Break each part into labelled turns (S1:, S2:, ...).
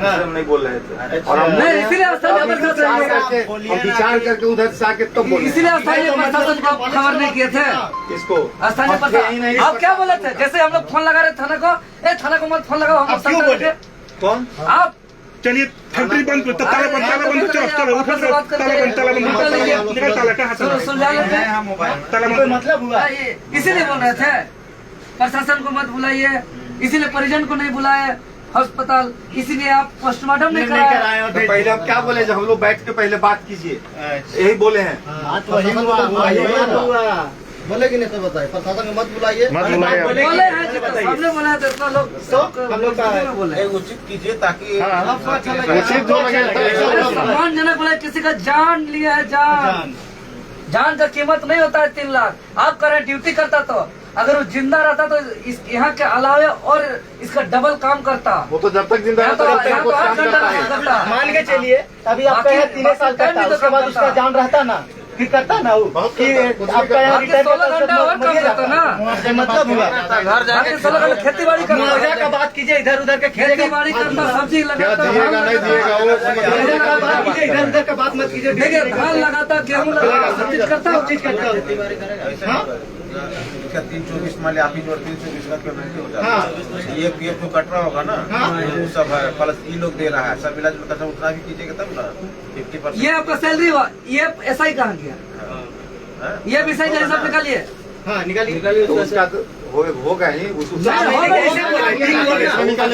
S1: हम नहीं बोल रहे थे। और हम
S2: इसीलिए
S1: विचार करके उधर से आके तब बोले,
S2: इसीलिए स्थानीय प्रशासन को खबर नहीं किए थे।
S1: किसको?
S2: स्थानीय प्रशासन। आप क्या बोले थे? जैसे हम लोग फोन लगा रहे थाना को, थाना को मत फोन लगाओ, हम लोग क्यों बोले?
S1: कौन?
S2: आप
S3: चलिए फैक्ट्री बंद करो, ताला बंद चलो ताला बंद निकल ताला कहाँ से ताला बंद
S2: मतलब हुआ इसीलिए बोल रहे थे प्रशासन को मत बुलाइए, इसीलिए परिजन को नहीं बुलाए अस्पताल, इसीलिए आप पोस्टमार्टम नहीं कराए।
S1: तो पहले आप क्या बोले? जब हम लोग बैठ के पहले बात कीजिए, यही बोले हैं।
S4: बोले कि नहीं तो बताइए, प्रशासन को मत बुलाइए।
S2: बोले हैं, हमने बोला था इतना लोग हम लोग बोले
S5: उचित कीजिए ताकि
S2: सम्मानजनक बोले। किसी का जान लिया है, जान का कीमत नहीं होता है 3 लाख। आप करें ड्यूटी करता तो अगर वो जिंदा रहता तो यहाँ के अलावे और इसका डबल काम करता।
S1: वो तो जब तक जिंदा रहता है वो काम करता है।
S4: मान के चलिए अभी आपका यहाँ 3 साल करता, उसके बाद उसका जान रहता ना, फिर करता ना वो कि आपका यहाँ रिटायर
S2: 16 घंटा और काम करता ना।
S4: मतलब हुआ
S2: घर जाके 16 घंटा खेती बाड़ी करता,
S4: मुआवजा का बात कीजिए, इधर उधर के
S2: खेती बाड़ी करता, सब्जी
S1: क्या
S2: लगाता,
S1: दिएगा नहीं दिएगा
S4: मुआवजा का बात कीजिए, इधर उधर का बात मत कीजिए।
S2: देखिए धान लगाता, गेहूँ लगाता, सब चीज करता,
S4: सब चीज करता है।
S5: इसका 324 मान लिया आप ही जो 324 का पेमेंट हो जाता है। ये पीएफ जो कट रहा होगा ना वो सब है, प्लस ये लोग दे रहा है, सब इलाज में खर्चा उतना भी कीजिएगा तब ना 50%।
S2: ये आपका सैलरी हुआ, ये ऐसा ही कहाँ गया? ये विषय का हिसाब निकालिए।
S4: हाँ निकालिए।
S1: तो उसका होगा ही,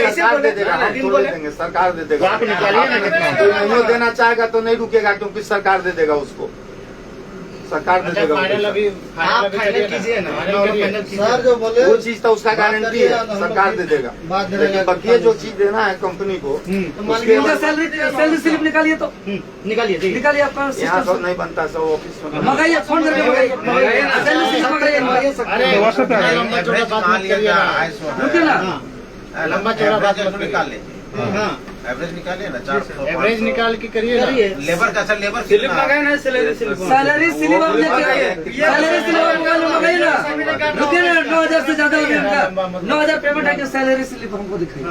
S1: सरकार दे देगा, हम थोड़ी देंगे, सरकार दे देगा।
S3: आप निकालिए ना कितना।
S1: नहीं देना चाहेगा तो नहीं रुकेगा, क्योंकि सरकार दे देगा उसको, सरकार दे देगा।
S4: आप फाइनल कीजिए ना, सर जो बोले
S1: वो चीज तो उसका गारंटी है, सरकार दे देगा। लेकिन बकिया जो चीज देना है कंपनी को,
S2: सैलरी स्लिप निकालिए तो निकालिए आपका
S1: यहाँ सब नहीं बनता, सब ऑफिस में।
S2: मंगाइए, फोन करके मंगाइए, सैलरी स्लिप मंगाइए। रुकिए ना,
S4: लंबा चौड़ा बात
S5: निकाल लीजिए, एवरेज निकालिए ना 400
S4: एवरेज निकाल के करिए।
S5: लेबर का सर लेबर स्लिप
S4: लगाए ना, सैलरी स्लिप
S2: सैलरी स्लिप आप लेके आइए, सैलरी स्लिप मंगाइए ना। रुकिए ना, 9,000 से ज्यादा हो गया, 9,000 पेमेंट है कि सैलरी स्लिप हमको दिखाइए।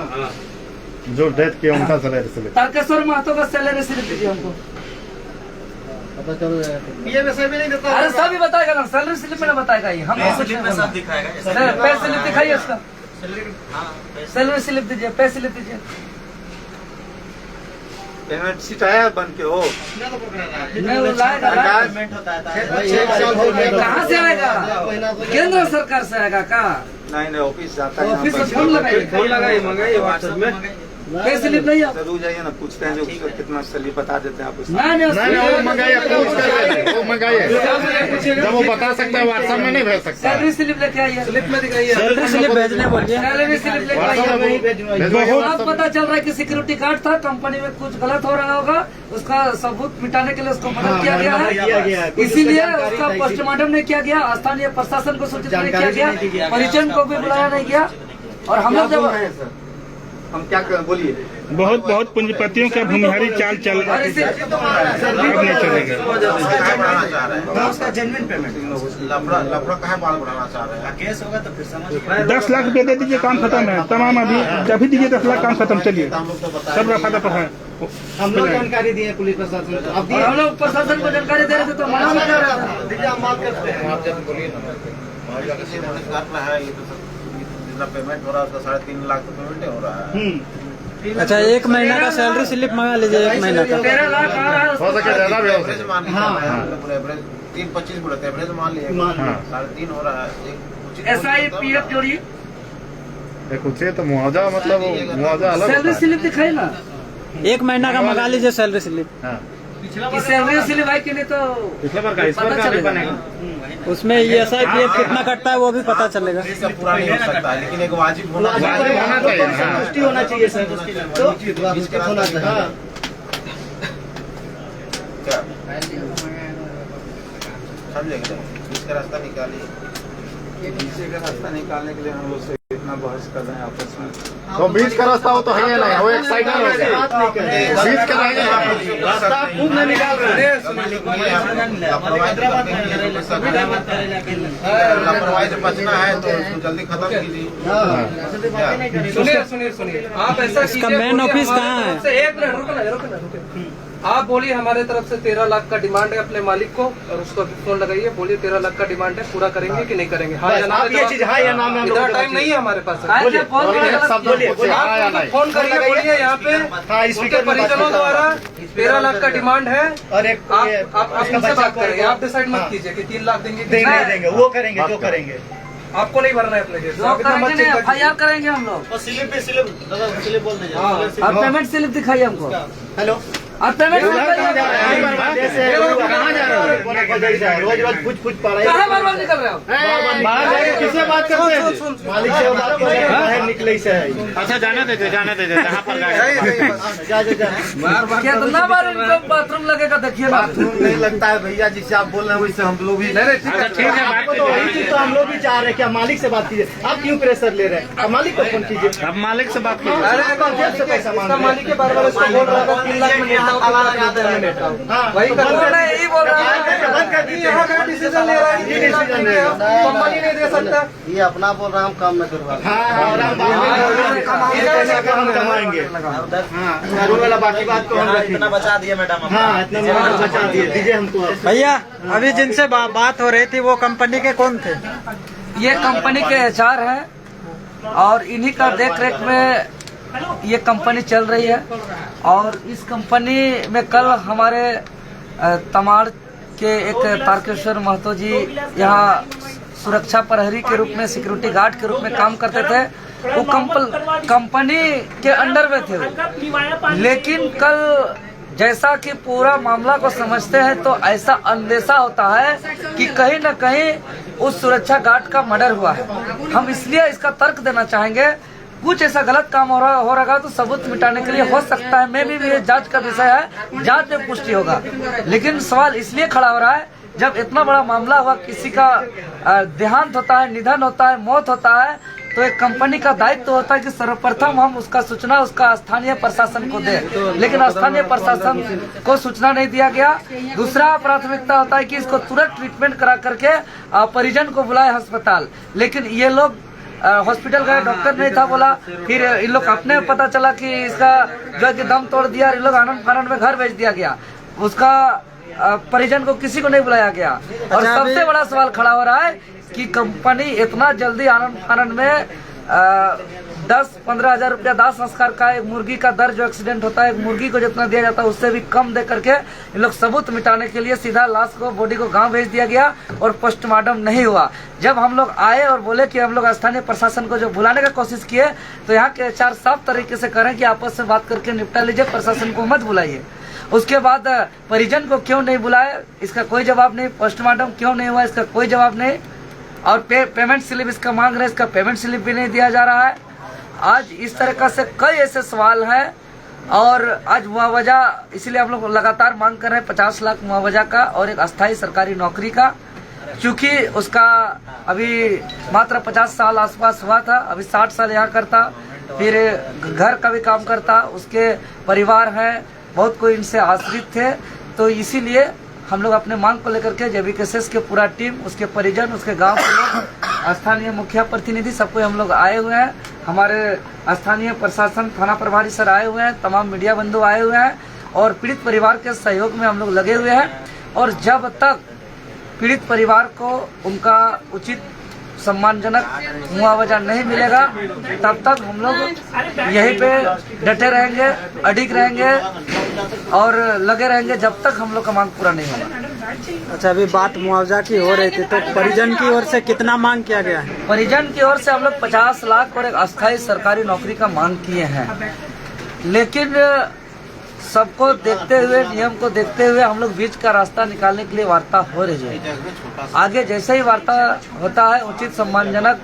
S3: जो डेथ किया उनका सैलरी स्लिप।
S2: तारकेश्वर महतो का सैलरी स्लिप दीजिए हमको।
S4: पता चल जाएगा। ये वैसे भी नहीं देता।
S2: अरे सभी बताएगा ना, सैलरी स्लिप में ना बताएगा ये, हम
S5: स्लिप में सब दिखाएगा।
S2: पे स्लिप दिखाइए उसका, सैलरी स्लिप दीजिए, पे स्लिप दीजिए।
S1: पेमेंट सीट आया बन के हो,
S2: नहीं वो लाएगा,
S5: पेमेंट होता है
S2: कहाँ से आएगा? केंद्र सरकार से आएगा कहाँ?
S1: नहीं ऑफिस जाता है,
S2: ऑफिस में फोन लगाइए,
S5: मंगाइए व्हाट्सएप में।
S2: पे स्लिप नहीं है।
S1: जरूर जाइए ना, पूछते हैं जो उसका कितना सैलरी बता देते हैं आप उसको।
S3: नहीं वो मंगाइए, वो मंगाइए, जब वो बता सकता है व्हाट्सएप में नहीं भेज सकता।
S2: सैलरी स्लिप लेके आइए, स्लिप में दिखाइए,
S4: सैलरी स्लिप भेजने बोलिए,
S2: सैलरी स्लिप लेके आइए। बहुत पता चल रहा है कि सिक्योरिटी गार्ड था, कंपनी में कुछ गलत हो रहा होगा, उसका सबूत मिटाने के लिए उसको मदद किया गया है, इसीलिए उसका पोस्टमार्टम नहीं किया गया, स्थानीय प्रशासन को सूचित नहीं किया गया, परिजन को भी बुलाया नहीं गया। और हम लोग जब
S1: हम क्या कर, बोलिए।
S3: बहुत पूंजीपतियों का भूमिहारी चाल चल अब नहीं चलेगा।
S4: उसका जेन्युइन पेमेंट
S5: लफड़ा कहाँ बाल बढ़ाना चाह रहे हैं?
S4: केस होगा तो फिर समझ
S3: 10 लाख रुपए दे दीजिए, काम खत्म है तमाम। अभी दीजिए 10 लाख, काम खत्म। चलिए सब रफा दफा है।
S4: हम लोग जानकारी दिए पुलिस प्रशासन को, अब
S2: हम लोग प्रशासन को जानकारी दे रहे थे तो मना नहीं कर रहा था।
S4: दीजिए, हम बात करते हैं।
S5: आप जब बोलिए ना, किसी ने कर रहा है, ये तो जितना पेमेंट हो रहा है उसका 3.5 लाख तो पेमेंट हो रहा है।
S6: अच्छा, 1 महीना का सैलरी स्लिप मंगा लीजिए, 1 महीना का
S2: 13 लाख आ रहा है।
S3: हो सके ज्यादा भी हो
S5: एवरेज मान लीजिए, एवरेज 3.25 बोलते, एवरेज मान लीजिए 3.5 हो रहा है।
S2: SIPF जोड़िए,
S3: कुछ तो मुआवजा, मतलब मुआवजा अलग
S2: सैलरी स्लिप दिखाई ना,
S6: 1 महीना का मंगा लीजिए सैलरी स्लिप।
S2: कि सैलरी स्लिप है कि नहीं तो
S3: पिछले बार का इस बार का भी बनेगा।
S6: उसमें SIPF कितना कटता है वो भी पता चलेगा।
S5: इसका पूरा नहीं हो सकता है, लेकिन एक वाजिब होना
S3: वाजिब होना चाहिए।
S4: संतुष्टि होना चाहिए सर, तो इसके होना चाहिए।
S5: क्या समझेंगे? इसका रास्ता निकालिए।
S1: नीचे का रास्ता निकालने के लिए हम लोग से अपना बहस कर रहे हैं आपस में।
S7: तो बीच का रास्ता हो तो है या नहीं, वो एक साइड नहीं हो गया,
S4: बात नहीं कर रहे हैं।
S7: बीच का रहेगा
S4: रास्ता खूब में निकाल रहे हैं।
S5: लापरवाही से बचना है तो उसको जल्दी खत्म कीजिए।
S8: सुनिए आप ऐसा
S6: इसका मेन ऑफिस कहाँ है?
S8: एक मिनट रुको। आप बोलिए हमारे तरफ से 13 लाख का डिमांड है अपने मालिक को, और उसको फोन लगाइए, बोलिए 13 लाख का डिमांड है, पूरा करेंगे कि नहीं करेंगे? हाँ या ना?
S4: आप ये चीज हाँ या ना में हम लोग
S8: इतना टाइम नहीं है हमारे पास।
S4: बोलिए,
S8: आप फोन करिए, बोलिए यहाँ पे उनके परिजनों द्वारा 13 लाख का डिमांड है,
S4: और एक
S8: आप उनसे बात करेंगे, आप डिसाइड मत कीजिए कि 3 लाख देंगे कि
S4: नहीं देंगे, वो करेंगे जो करेंगे।
S8: आपको नहीं भरना है अपने केस। आप इतना मत चिंता कीजिए।
S2: FIR करेंगे हम लोग।
S5: स्लिप बोल दीजिए।
S2: और पेमेंट स्लिप दिखाइए हमको।
S4: हेलो,
S2: और पेमेंट स्लिप
S4: कहाँ जा रहे हो? रोज रोज कुछ पा रहे
S2: कहाँ बार बार निकल रहे हो?
S4: किससे बात करते हैं? मालिक से बात कर रहे हैं, बाहर निकले से है।
S3: अच्छा जाने दीजिए जहाँ पर
S2: कितना बार इनको बाथरूम लगेगा देखिए ना।
S1: नहीं लगता है भैया, जिससे आप बोल रहे हैं वैसे हम लोग भी
S3: ठीक है बात
S4: तो वही चीज तो हम लोग भी चाह रहे हैं कि आप मालिक से बात कीजिए। आप क्यों प्रेशर ले रहे हैं? आप मालिक को फोन कीजिए।
S3: अब मालिक से बात कीजिए।
S4: जेब से पैसा मांग रहे हैं।
S8: मालिक के बार-बार इसको बोल रहा था 3 लाख में लेता हूँ, 3 लाख में लेता हूँ। वही कर रहा है,
S2: यही बोल रहा है।
S4: बंद कर दीजिए।
S8: यहाँ का डिसीजन ले रहा है, 3 लाख में कंपनी नहीं दे सकता।
S5: ये अपना बोल रहा है, हम काम में करवा।
S4: हम कमाएंगे। कानून वाला बाकी बात को हम रखेंगे।
S5: इतना बचा दिए मैडम।
S4: हाँ, इतना बचा दिए, दीजिए हमको।
S6: भैया अभी जिनसे बात हो रही थी वो कंपनी के कौन थे?
S2: ये कंपनी के HR है और इन्हीं का देख रेख में ये कंपनी चल रही है। और इस कंपनी में कल हमारे तमाड़ के एक तारकेश्वर महतो जी यहाँ सुरक्षा प्रहरी के रूप में, सिक्योरिटी गार्ड के रूप में काम करते थे। वो कंपनी के अंडर में थे, लेकिन कल जैसा कि पूरा मामला को समझते हैं तो ऐसा अंदेशा होता है कि कहीं न कहीं उस सुरक्षा गार्ड का मर्डर हुआ है। हम इसलिए इसका तर्क देना चाहेंगे, कुछ ऐसा गलत काम हो रहा तो सबूत मिटाने के लिए हो सकता है, मैं भी ये जांच का विषय है, जांच में पुष्टि होगा। लेकिन सवाल इसलिए खड़ा हो रहा है, जब इतना बड़ा मामला हुआ, किसी का देहांत होता है, निधन होता है, मौत होता है, तो एक कंपनी का दायित्व होता है कि सर्वप्रथम हम उसका सूचना उसका स्थानीय प्रशासन को दें, लेकिन स्थानीय प्रशासन को सूचना नहीं दिया गया। दूसरा प्राथमिकता होता है कि इसको तुरंत ट्रीटमेंट करा करके परिजन को बुलाए अस्पताल, लेकिन ये लोग हॉस्पिटल गए, डॉक्टर नहीं था बोला, फिर इन लोग अपने पता चला कि इसका जो है कि दम तोड़ दिया, इन लोग आनंद फानंद में घर भेज दिया गया, उसका परिजन को किसी को नहीं बुलाया गया। और सबसे बड़ा सवाल खड़ा हो रहा है कि कंपनी इतना जल्दी आनंद फानंद में 10-15 हजार रुपया दाह संस्कार का, एक मुर्गी का दर जो एक्सीडेंट होता है, एक मुर्गी को जितना दिया जाता है उससे भी कम दे करके इन लोग सबूत मिटाने के लिए सीधा लाश को, बॉडी को गांव भेज दिया गया और पोस्टमार्टम नहीं हुआ। जब हम लोग आए और बोले कि हम लोग स्थानीय प्रशासन को जो बुलाने का कोशिश किए, तो यहाँ के HR साफ तरीके से करें कि आपस में बात करके निपटा लीजिए, प्रशासन को मत बुलाइए। उसके बाद परिजन को क्यों नहीं बुलाए, इसका कोई जवाब नहीं। पोस्टमार्टम क्यों नहीं हुआ, इसका कोई जवाब नहीं। और पेमेंट स्लिप इसका मांग रहे हैं, इसका पेमेंट स्लिप भी नहीं दिया जा रहा है। आज इस तरह से कई ऐसे सवाल हैं और आज मुआवजा, इसलिए हम लोग लगातार मांग कर रहे हैं 50 लाख मुआवजा का और एक अस्थायी सरकारी नौकरी का। चूंकि उसका अभी मात्र 50 साल आसपास हुआ था, अभी 60 साल यहाँ करता, फिर घर का भी काम करता, उसके परिवार है, बहुत कोई इनसे आश्रित थे। तो इसीलिए हम लोग अपने मांग को लेकर के JBKSS के पूरा टीम, उसके परिजन, उसके गांव के लोग, स्थानीय मुखिया प्रतिनिधि, सबको हम लोग आए हुए हैं। हमारे स्थानीय प्रशासन, थाना प्रभारी सर आए हुए हैं, तमाम मीडिया बंधु आए हुए हैं और पीड़ित परिवार के सहयोग में हम लोग लगे हुए हैं। और जब तक पीड़ित परिवार को उनका उचित सम्मानजनक मुआवजा नहीं मिलेगा, तब तक हम लोग यहीं पे डटे रहेंगे, अडिग रहेंगे और लगे रहेंगे जब तक हम लोग का मांग पूरा नहीं होगा।
S6: अच्छा, अभी बात मुआवजा की हो रही थी, तो परिजन की ओर से कितना मांग किया गया है?
S2: परिजन की ओर से हम लोग 50 लाख और एक अस्थायी सरकारी नौकरी का मांग किए हैं, लेकिन सबको देखते हुए, नियम को देखते हुए हम लोग बीच का रास्ता निकालने के लिए वार्ता हो रही है। आगे जैसे ही वार्ता होता है, उचित सम्मानजनक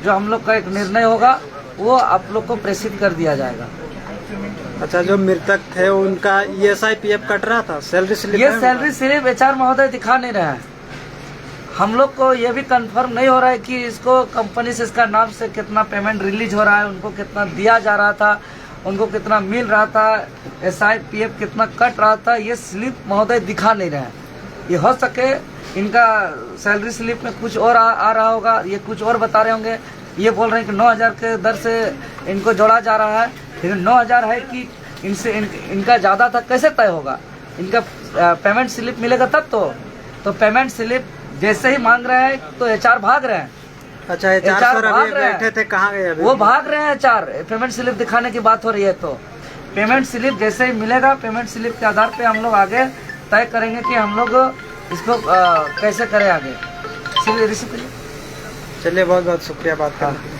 S2: जो हम लोग का एक निर्णय होगा, वो आप लोग को प्रेषित कर दिया जाएगा।
S6: अच्छा, जो मृतक थे उनका ESI PF कट रहा था, सैलरी स्लिप?
S2: ये सैलरी स्लिप HR महोदय दिखा नहीं रहे हैं। हम लोग को ये भी कंफर्म नहीं हो रहा है कि इसको कंपनी से इसका नाम से कितना पेमेंट रिलीज हो रहा है, उनको कितना दिया जा रहा था, उनको कितना मिल रहा था, SIPF कितना कट रहा था, ये स्लिप महोदय दिखा नहीं रहे हैं। ये हो सके इनका सैलरी स्लिप में कुछ और आ रहा होगा, ये कुछ और बता रहे होंगे। ये बोल रहे हैं कि 9,000 के दर से इनको जोड़ा जा रहा है, लेकिन 9,000 है कि इनसे इनका ज़्यादा था, कैसे तय होगा? इनका पेमेंट स्लिप मिलेगा तब तो पेमेंट स्लिप जैसे ही मांग रहे हैं तो HR भाग रहे हैं।
S6: अच्छा HR सर अभी बैठे थे, कहाँ गए अभी?
S2: वो भाग रहे हैं HR, पेमेंट स्लिप दिखाने की बात हो रही है। तो पेमेंट स्लिप जैसे ही मिलेगा, पेमेंट स्लिप के आधार पे हम लोग आगे तय करेंगे कि हम लोग इसको कैसे करें आगे। चलिए बहुत बहुत शुक्रिया बात करने के लिए।